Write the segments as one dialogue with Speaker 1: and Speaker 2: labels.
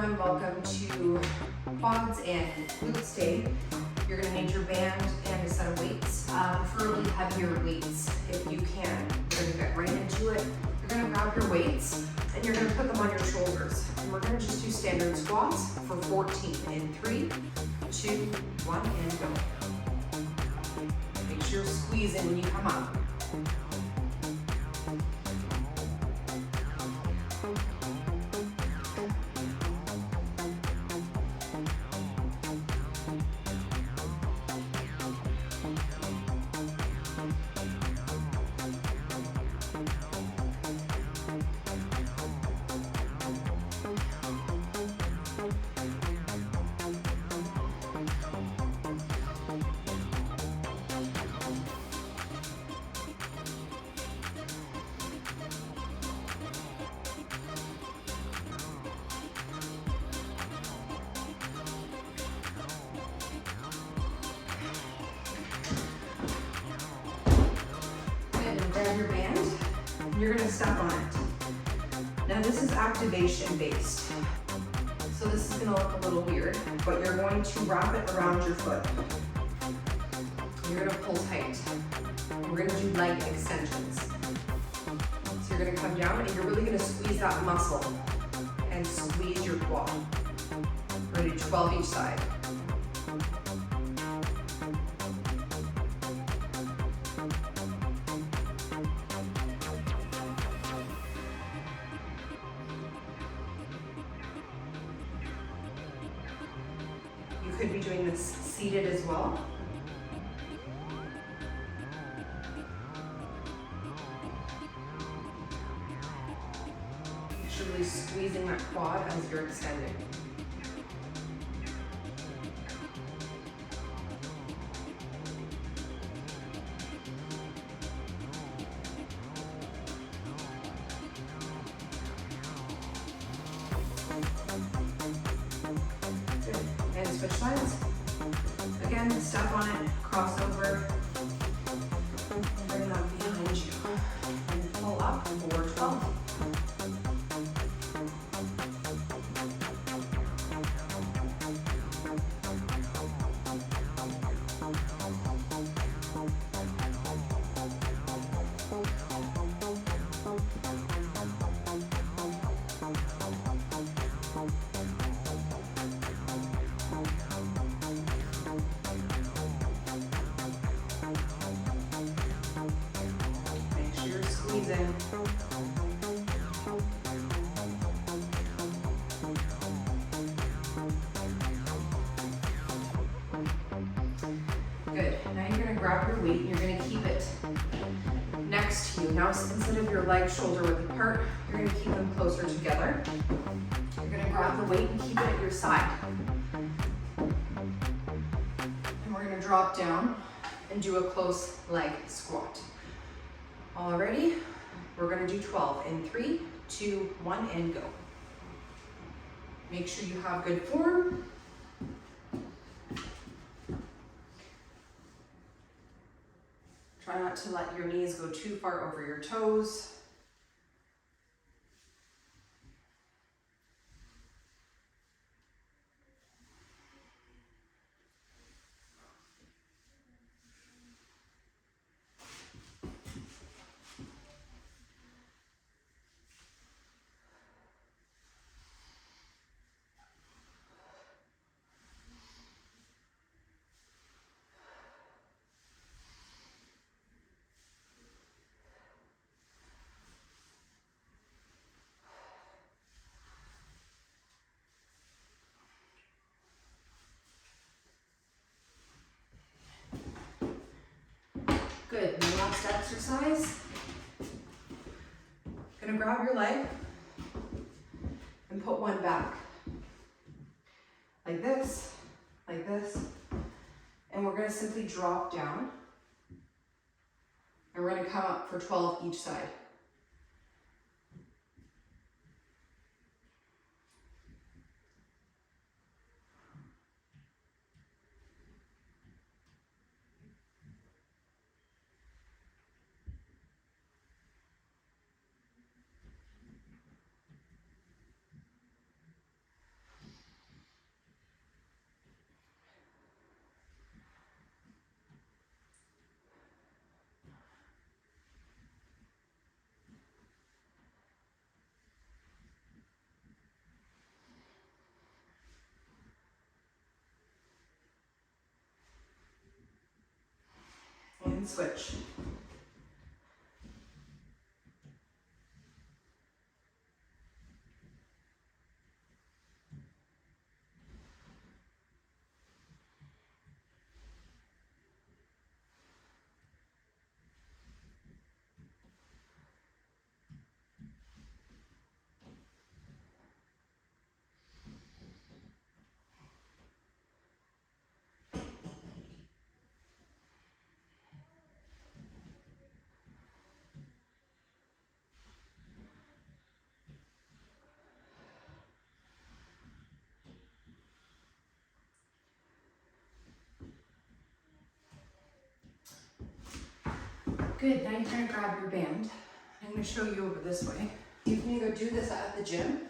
Speaker 1: everyone, welcome to quads and glutes day. You're going to need your band and a set of weights, preferably heavier weights if you can. We're going to get right into it. You're going to grab your weights and you're going to put them on your shoulders. And we're going to just do standard squats for 14 in 3, 2, 1, and go. Make sure you're squeezing when you come up. Grab your band, you're going to step on it. Now this is activation based, so this is going to look a little weird, but you're going to wrap it around your foot. You're going to pull tight. We're going to do leg extensions. So you're going to come down and you're really going to squeeze that muscle and squeeze your quad. We're going to do 12 each side. You could be doing this seated as well. Make sure really squeezing that quad as you're extending. And switch sides. Again, step on it, cross over, and bring that behind you. And pull up for 12. Squeezing. Good. Now you're going to grab your weight and you're going to keep it next to you. Now instead of your legs shoulder width apart, you're going to keep them closer together. You're going to grab the weight and keep it at your side. And we're going to drop down and do a close leg squat. Alrighty, we're going to do 12 in 3, 2, 1, and go. Make sure you have good form. Try not to let your knees go too far over your toes. Good, and the last exercise, gonna grab your leg and put one back. Like this, and we're gonna simply drop down, and we're gonna come up for 12 each side. and switch. Good, now you're gonna grab your band. I'm gonna show you over this way. You can either do this at the gym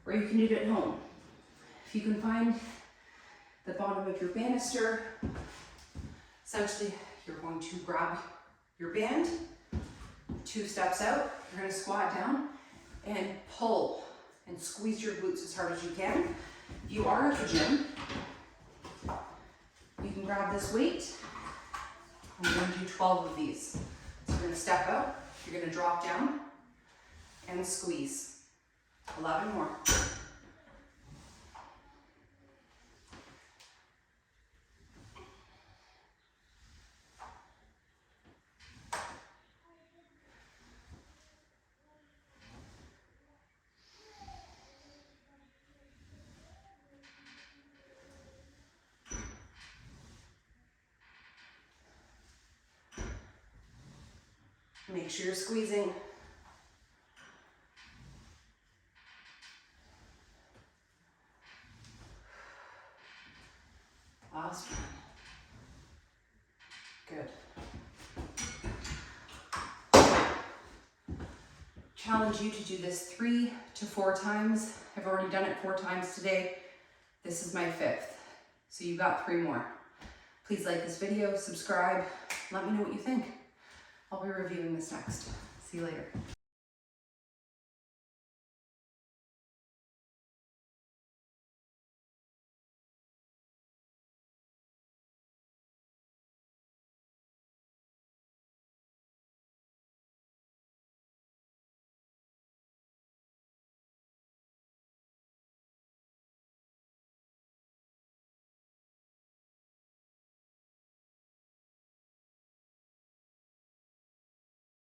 Speaker 1: or you can do it at home. If you can find the bottom of your banister, essentially you're going to grab your band, 2 steps out, you're gonna squat down and pull and squeeze your glutes as hard as you can. If you are at the gym, you can grab this weight. I'm going to do 12 of these. So you're going to step out, you're going to drop down, and squeeze. 11 more. Make sure you're squeezing. Last one. Good. Challenge you to do this 3 to 4 times. I've already done it 4 times today. This is my 5th. So you've got 3 more. Please like this video, subscribe, let me know what you think. I'll be reviewing this next. See you later.